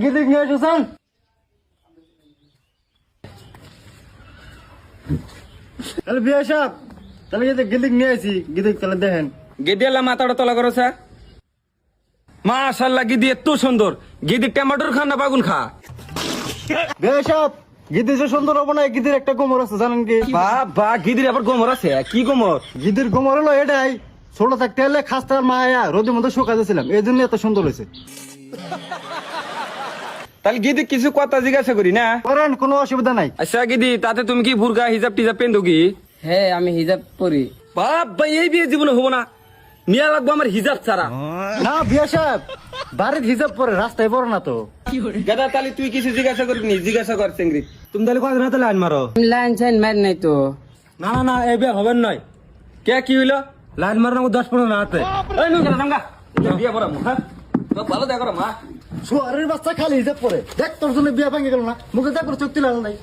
গিদিক নিয়ে এসেছেন? তাহলে বিয়ে সাহেব, তাহলে গিদিক নিয়ে আসি, গিদিক তাহলে দেখেন। গেদিয়ালা মাথাটা তলা করো স্যার। মাশাআল্লাহ, গিদি এত সুন্দর। গিদি টমেটোর খা না বাগুন খা? বিয়ে সাহেব, গিদি যে সুন্দর হবো না, গিদির একটা গোমর আছে জানেন কি? বাবা, গিদির আবার গোমর আছে? কি গোমর? গিদির গোমর হলো এটাই, ছোট থাকতে হলে খাস্তার মায়া রোদের মধ্যে শুকাতেছিলাম, এই জন্য এত সুন্দর হয়েছে। তাহলে গিদি কিছু কথা জিজ্ঞাসা করি না? করেন, কোনো অসুবিধা নাই। আচ্ছা গিদি, তাতে তুমি কি বুরকা হিজাব টিজাব পেন্দো কি? হ্যাঁ, আমি হিজাব পরি। বাবা, এই বিয়ে জীবনে হবো না, নিয়ে লাগবো আমার হিজাব ছাড়া। না বিয়ে সাহেব, বাড়ির হিসাব পরে রাস্তায় পড়ে না তো। গাদা, তাহলে তুই কিছু জিজ্ঞাসা করবি? জিজ্ঞাসা কর চেংড়ি। তুমি তাহলে কত না তাহলে আইন মারো? আমি লাইন সাইন মার নাই তো। না না না, এই বিয়ে হবেন নয়। কে কি হইলো? লাইন মারো 10-15 না হাতে। এই নুন গেলা দাঙ্গা বিয়ে পড়া মা। তো ভালো দেখো মা। সোয়ারের বাচ্চা খালি হিসাব পরে দেখ, তোর জন্য বিয়ে ভেঙে গেল না, মুখে যা করে চোখ তুলে নাই।